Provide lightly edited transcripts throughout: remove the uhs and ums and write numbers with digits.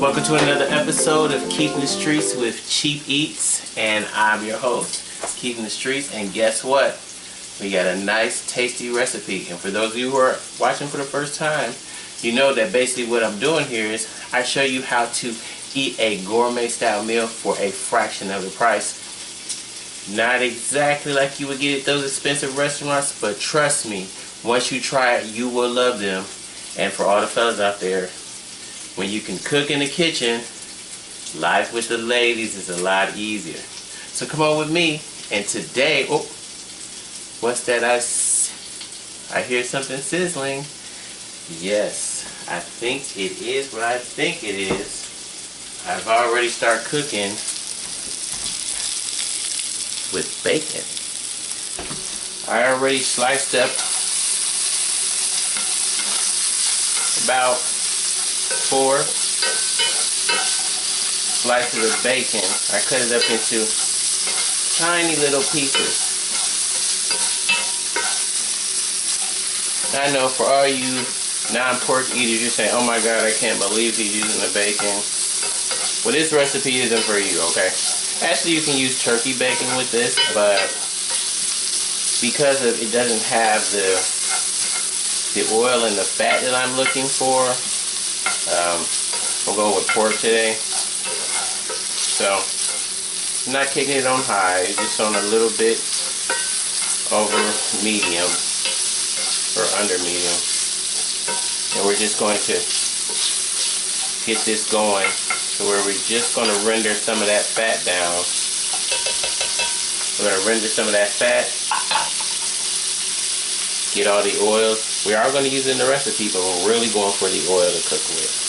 Welcome to another episode of Keeping the Streets with Cheap Eats, and I'm your host, Keeping the Streets, and guess what? We got a nice, tasty recipe, and for those of you who are watching for the first time, you know that basically what I'm doing here is I show you how to eat a gourmet-style meal for a fraction of the price. Not exactly like you would get at those expensive restaurants, but trust me, once you try it, you will love them. And for all the fellas out there, when you can cook in the kitchen, life with the ladies is a lot easier. So come on with me, and today, oh, what's that? I hear something sizzling. Yes, I think it is what I think it is. I've already started cooking with bacon. I already sliced up about 4 slices of bacon. I cut it up into tiny little pieces. I know for all you non-pork eaters, you're saying, oh my god, I can't believe he's using the bacon. Well, this recipe isn't for you, okay? Actually, you can use turkey bacon with this, but because it doesn't have the oil and the fat that I'm looking for, we'll go with pork today. So, I'm not kicking it on high, just on a little bit over medium or under medium. And we're just going to get this going to where we're just going to render some of that fat down. We're going to render some of that fat, get all the oils. We are going to use it in the recipe, but we're really going for the oil to cook with.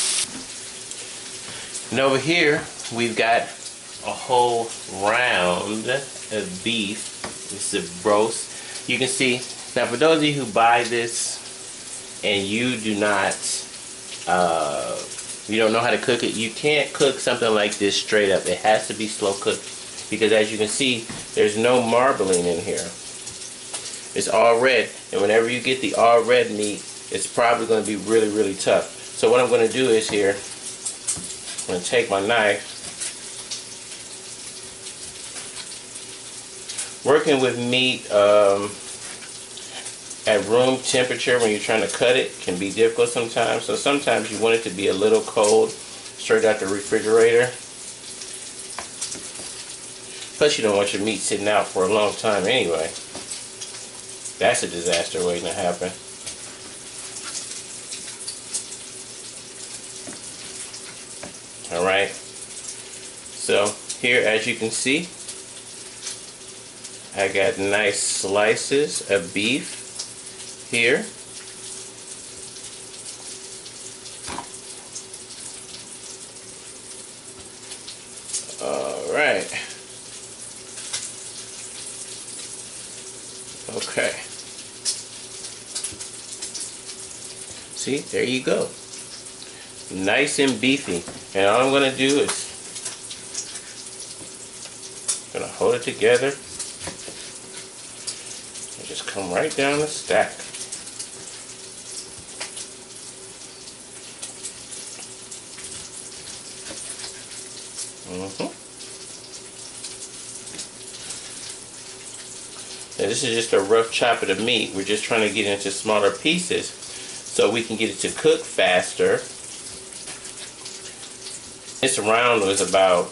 And over here, we've got a whole round of beef. This is a roast. You can see, now for those of you who buy this and you do not, you don't know how to cook it, you can't cook something like this straight up. It has to be slow cooked because as you can see, there's no marbling in here. It's all red, and whenever you get the all red meat, it's probably going to be really, really tough. So what I'm going to do is here, I'm going to take my knife. Working with meat at room temperature when you're trying to cut it can be difficult sometimes. So sometimes you want it to be a little cold, straight out the refrigerator. Plus you don't want your meat sitting out for a long time anyway. That's a disaster waiting to happen. Alright, so here as you can see, I got nice slices of beef here. Alright. Okay. See, there you go. Nice and beefy. And all I'm going to do is I'm going to hold it together and just come right down the stack. Now this is just a rough chop of the meat. We're just trying to get it into smaller pieces so we can get it to cook faster. This round was about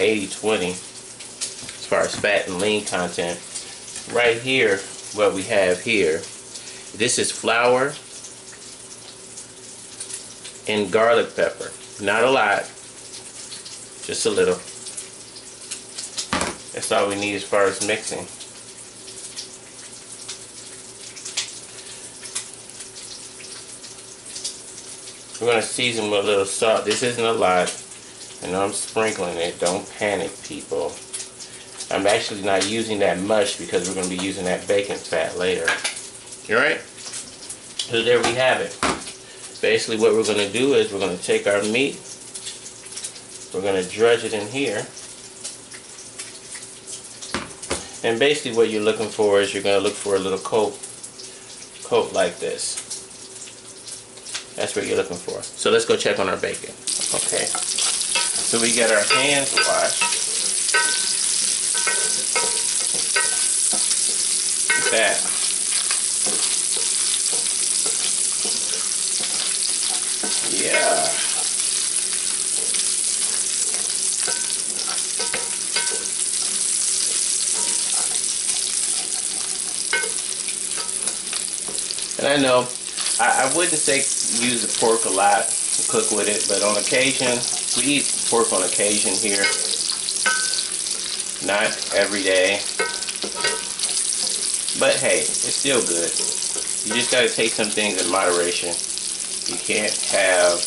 80-20 as far as fat and lean content. Right here, what we have here, this is flour and garlic pepper. Not a lot, just a little. That's all we need as far as mixing. We're going to season with a little salt. This isn't a lot. I know I'm sprinkling it. Don't panic, people. I'm actually not using that much because we're going to be using that bacon fat later. Alright? So there we have it. Basically what we're going to do is we're going to take our meat. We're going to drudge it in here. And basically what you're looking for is you're going to look for a little coat like this. That's what you're looking for. So let's go check on our bacon. Okay. So we got our hands washed. Look at that. Yeah. And I know I wouldn't say use the pork a lot to cook with it, but on occasion, we eat pork on occasion here. Not every day. But hey, it's still good. You just gotta take some things in moderation. You can't have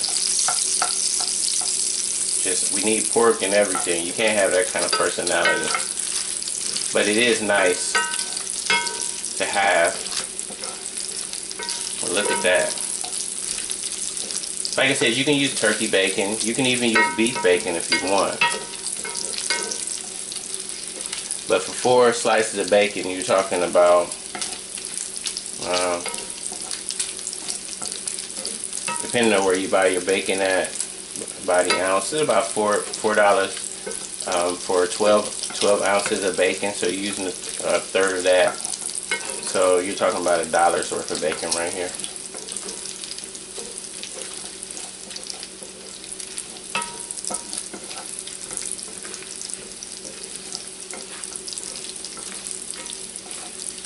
we need pork and everything. You can't have that kind of personality. But it is nice to have. Well, look at that. Like I said, you can use turkey bacon. You can even use beef bacon if you want. But for 4 slices of bacon, you're talking about, depending on where you buy your bacon at, by the ounce, it's about $4 for 12 ounces of bacon. So you're using a third of that. So you're talking about $1's worth of bacon right here.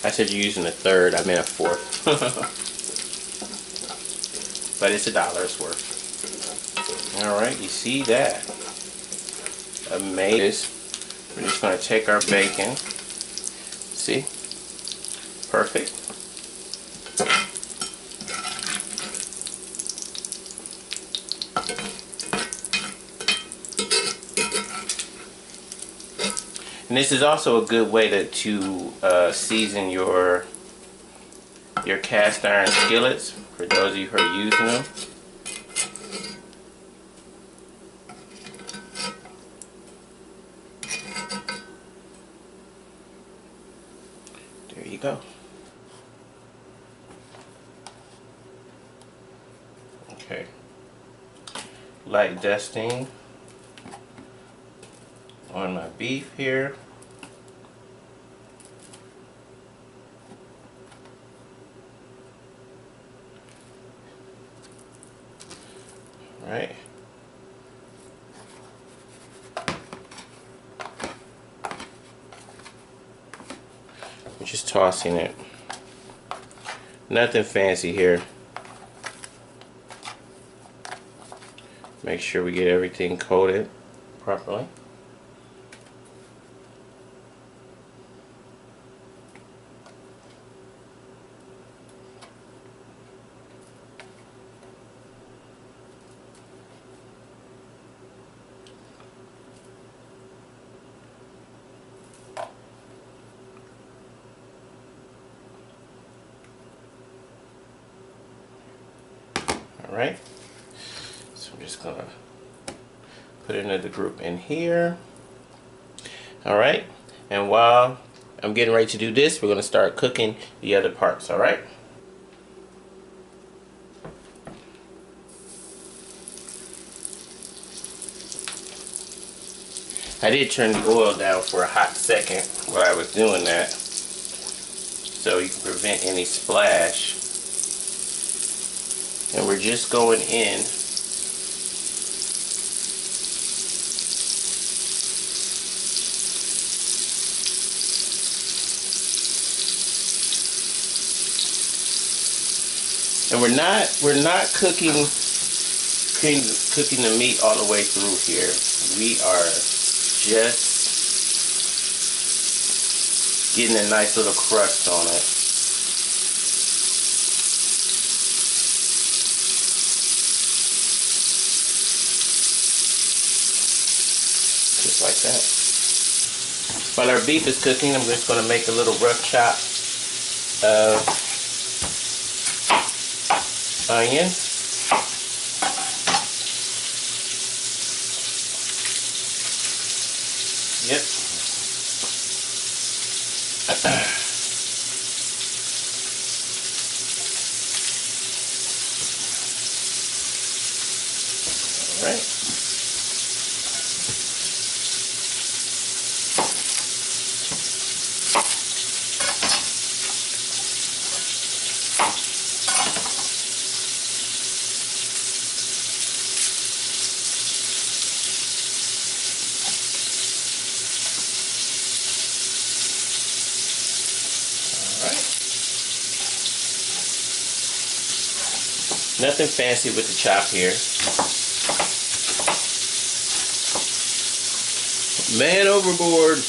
I said you're using a third, I meant a fourth. But it's $1's worth. Alright, you see that? Amazing. We're just going to take our bacon. See? Perfect. And this is also a good way to season your cast iron skillets, for those of you who are using them. There you go. Okay. Light dusting on my beef here. Right. I'm just tossing it. Nothing fancy here. Make sure we get everything coated properly. Alright, so I'm just gonna put another group in here. Alright, and while I'm getting ready to do this, we're gonna start cooking the other parts. Alright, I did turn the oil down for a hot second while I was doing that, so you can prevent any splash. And we're just going in and we're not cooking the meat all the way through here. We are just getting a nice little crust on it. Just like that. While our beef is cooking, I'm just going to make a little rough chop of onion. Yep. Right? Nothing fancy with the chop here. Man overboard.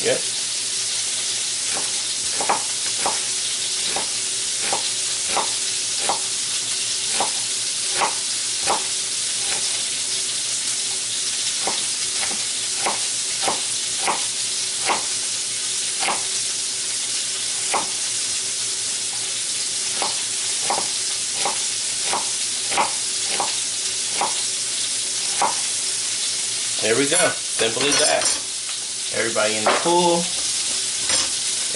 Yep. There we go. Simple as that. Everybody in the pool.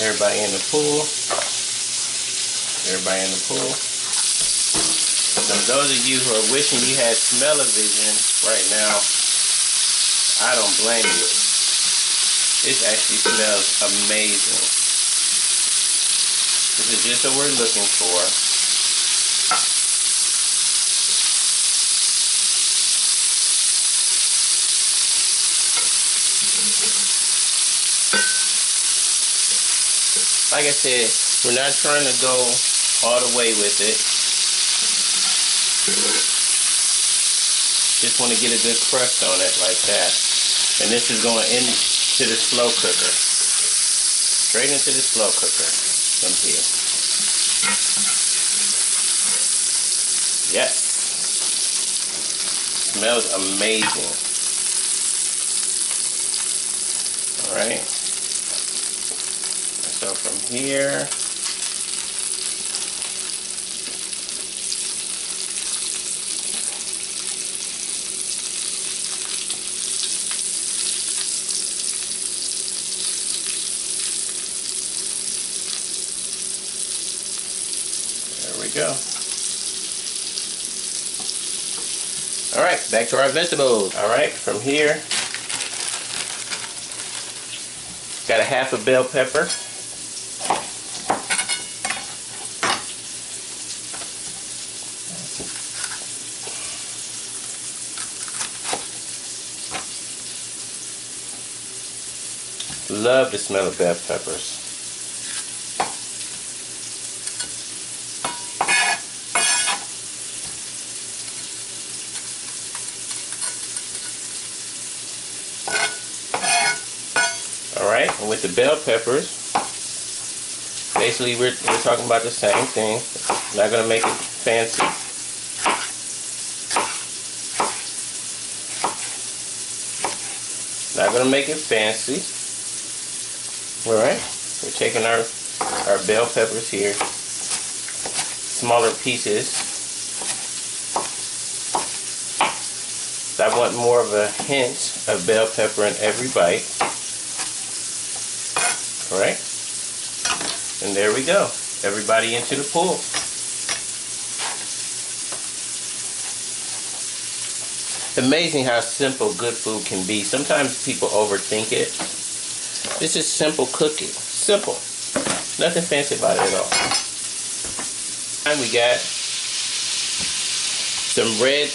Everybody in the pool. Everybody in the pool. So those of you who are wishing you had smell-o-vision right now, I don't blame you. This actually smells amazing. This is just what we're looking for. Like I said, we're not trying to go all the way with it. Just want to get a good crust on it like that. And this is going into the slow cooker. Straight into the slow cooker from here. Yes. Smells amazing. Alright. So from here, there we go. All right, back to our vegetables. All right, from here, got a half a bell pepper. Love the smell of bell peppers. Alright, and with the bell peppers, basically we're talking about the same thing. Not going to make it fancy. Not going to make it fancy. Alright, we're taking our bell peppers here, smaller pieces. I want more of a hint of bell pepper in every bite. Alright, and there we go. Everybody into the pool. Amazing how simple good food can be. Sometimes people overthink it. This is simple cooking. Simple. Nothing fancy about it at all. And we got some red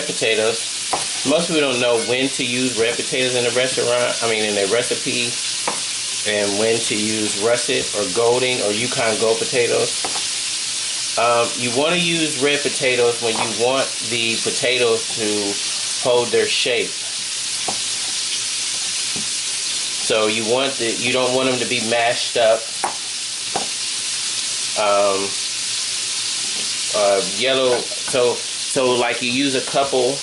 potatoes. Most people don't know when to use red potatoes in a restaurant. I mean in a recipe. And when to use russet or golden or Yukon Gold potatoes. You want to use red potatoes when you want the potatoes to hold their shape. So you don't want them to be mashed up. Yellow. So like you use a couple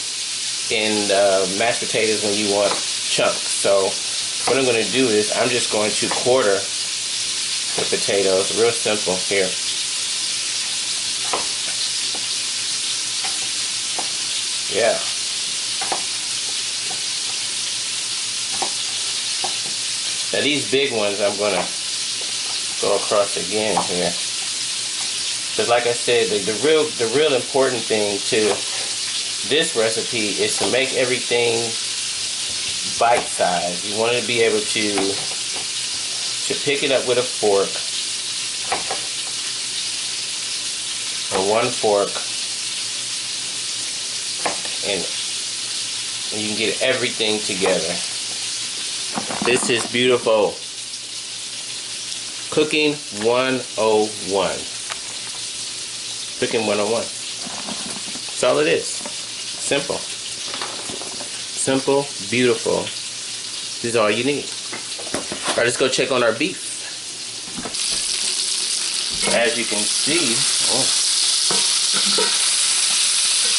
in mashed potatoes when you want chunks. So what I'm going to do is I'm just going to quarter the potatoes. Real simple here. Yeah. Now these big ones I'm going to go across again here. But like I said, the real important thing to this recipe is to make everything bite-sized. You want to be able to pick it up with a fork, or one fork, and you can get everything together. This is beautiful. Cooking 101. Cooking 101. That's all it is. Simple. Simple, beautiful. This is all you need. Alright, let's go check on our beef. As you can see,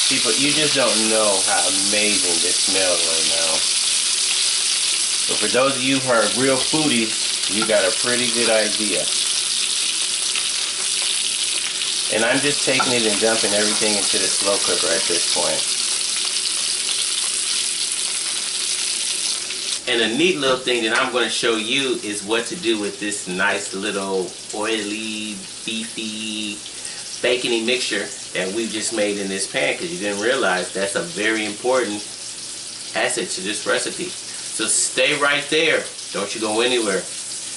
people, you just don't know how amazing this smells right now. So for those of you who are real foodies, you got a pretty good idea. And I'm just taking it and dumping everything into the slow cooker at this point. And a neat little thing that I'm going to show you is what to do with this nice little oily, beefy, bacony mixture that we've just made in this pan, because you didn't realize that's a very important asset to this recipe. So stay right there. Don't you go anywhere.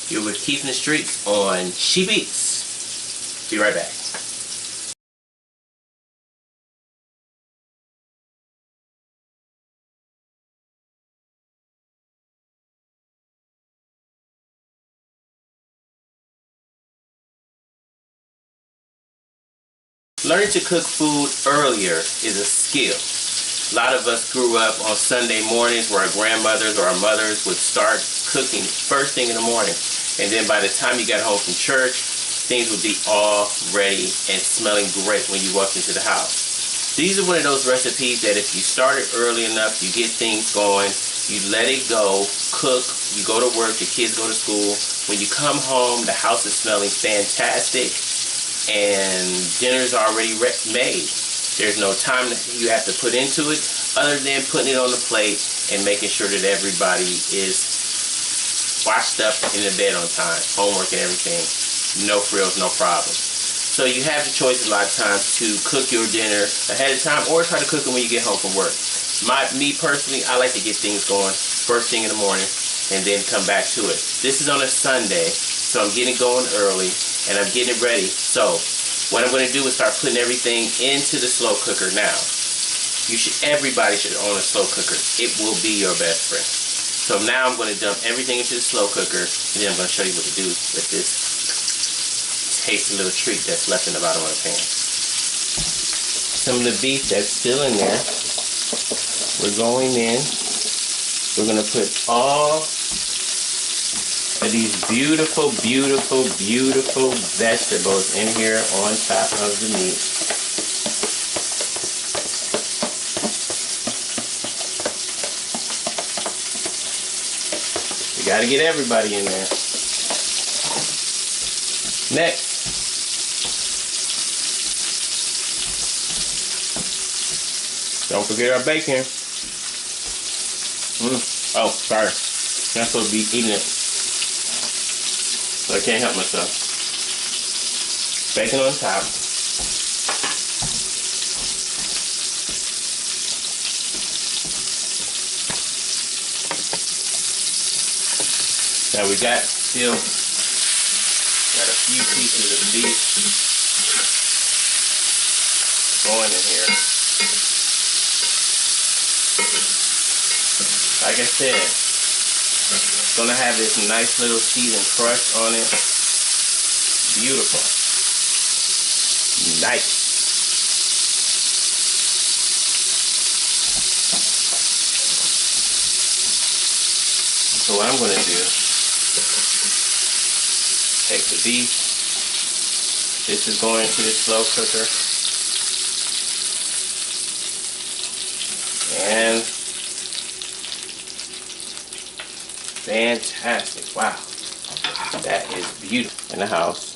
You're with Keith in the Streets on Cheap Eats. Be right back. Learning to cook food earlier is a skill. A lot of us grew up on Sunday mornings where our grandmothers or our mothers would start cooking first thing in the morning. And then by the time you got home from church, things would be all ready and smelling great when you walked into the house. These are one of those recipes that if you start it early enough, you get things going, you let it go, cook, you go to work, the kids go to school. When you come home, the house is smelling fantastic and dinner's already made. There's no time that you have to put into it other than putting it on the plate and making sure that everybody is washed up in the bed on time, homework and everything, no frills, no problems. So you have the choice a lot of times to cook your dinner ahead of time or try to cook it when you get home from work. Me personally, I like to get things going first thing in the morning and then come back to it. This is on a Sunday, so I'm getting going early and I'm getting it ready. So what I'm going to do is start putting everything into the slow cooker now. Everybody should own a slow cooker. It will be your best friend. So now I'm going to dump everything into the slow cooker, and then I'm going to show you what to do with this tasty little treat that's left in the bottom of the pan. Some of the beef that's still in there, we're going in. We're going to put all of these beautiful, beautiful, beautiful vegetables in here on top of the meat. You gotta get everybody in there. Next, don't forget our bacon. Oh, sorry. Not supposed to be eating it. So I can't help myself. Bacon on top. Now we got a few pieces of beef going in here. Like I said, it's gonna have this nice little seasoned crust on it. Beautiful. Nice. So what I'm gonna do, take the beef. This is going to the slow cooker. And fantastic. Wow. That is beautiful. In the house.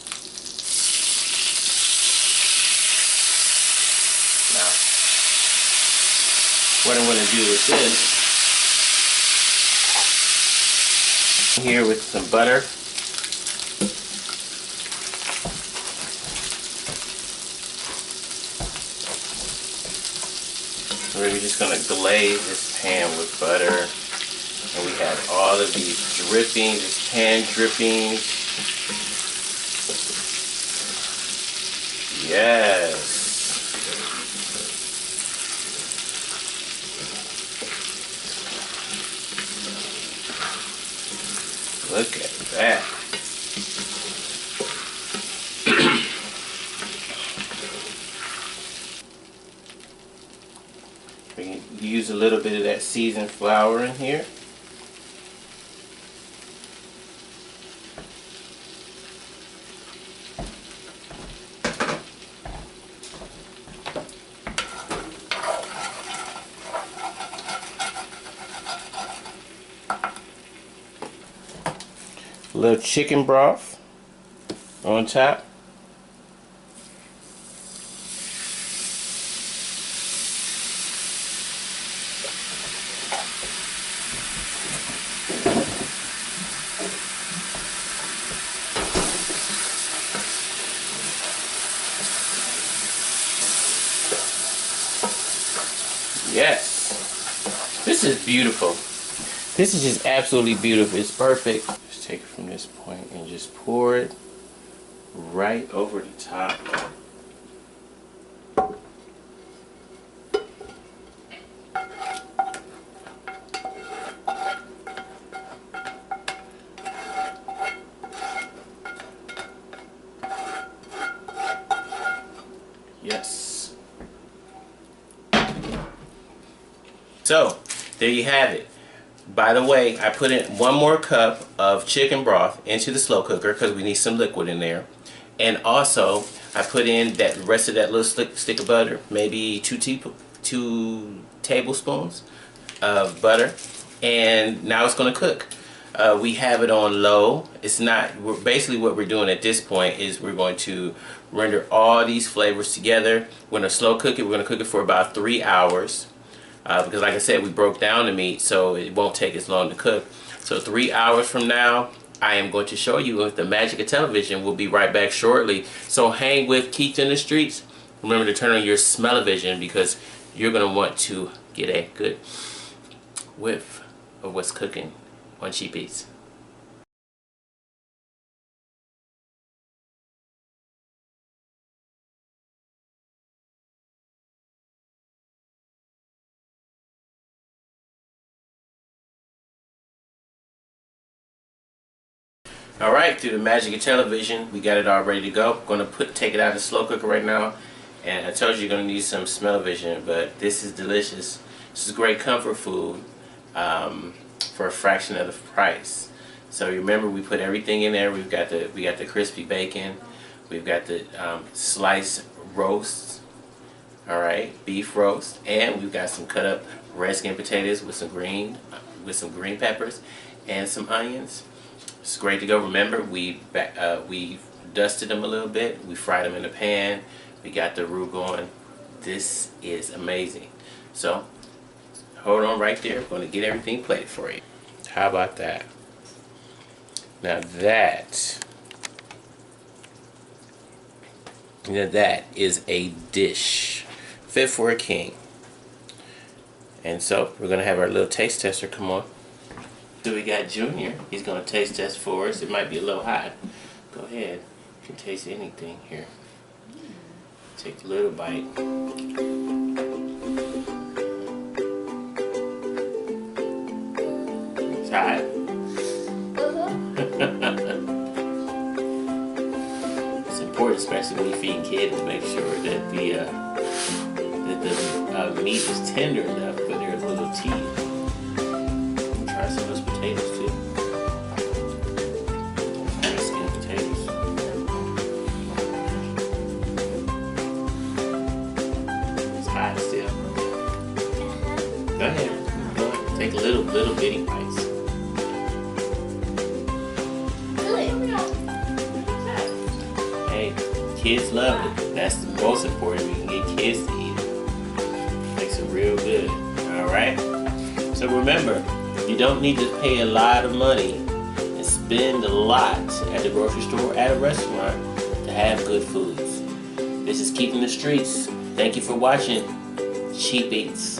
Now, what I'm going to do with this Here with some butter. We're just going to glaze this pan with butter. And we have all of these drippings, this pan drippings. Yes. Look at that. We can use a little bit of that seasoned flour in here. A little chicken broth on top. Yes. This is beautiful. This is just absolutely beautiful. It's perfect. Just take it from this point and just pour it right over the top. Yes. So, there you have it. By the way, I put in 1 more cup of chicken broth into the slow cooker because we need some liquid in there. And also, I put in that rest of that little stick of butter, maybe 2 tablespoons of butter. And now it's going to cook. We have it on low. It's not, basically what we're doing at this point is we're going to render all these flavors together. We're going to slow cook it. We're going to cook it for about 3 hours. Because like I said, we broke down the meat, so it won't take as long to cook. So 3 hours from now, I am going to show you with the magic of television. We'll be right back shortly. So hang with Keith in the Streets. Remember to turn on your smell-o-vision because you're going to want to get a good whiff of what's cooking on Cheap Eats. Alright, through the magic of television, we got it all ready to go. I'm going to take it out of the slow cooker right now. And I told you you're going to need some smell-o-vision, but this is delicious. This is great comfort food for a fraction of the price. So remember, we put everything in there. We got the crispy bacon. We've got the sliced roasts. Alright, beef roast. And we've got some cut up red skin potatoes with some green peppers and some onions. It's great to go. Remember, we dusted them a little bit. We fried them in the pan. We got the roux going. This is amazing. So, hold on right there. I'm going to get everything plated for you. How about that? Now that is a dish fit for a king. And so, we're going to have our little taste tester come on. So we got Junior. He's going to taste test for us. It might be a little hot. Go ahead. You can taste anything here. Take a little bite. It's hot. It's important, especially when you feed kids, to make sure that the meat is tender enough, but there's little teeth. Try some of those potatoes too. Red skin potatoes. It's hot still. Go ahead. Go ahead. Take little bitty bites. Hey, kids love it. That's the most important. We can get kids to eat it. Makes it real good. Alright? So remember, you don't need to pay a lot of money spend a lot at the grocery store, at a restaurant, to have good foods. This is Keeping the Streets. Thank you for watching Cheap Eats.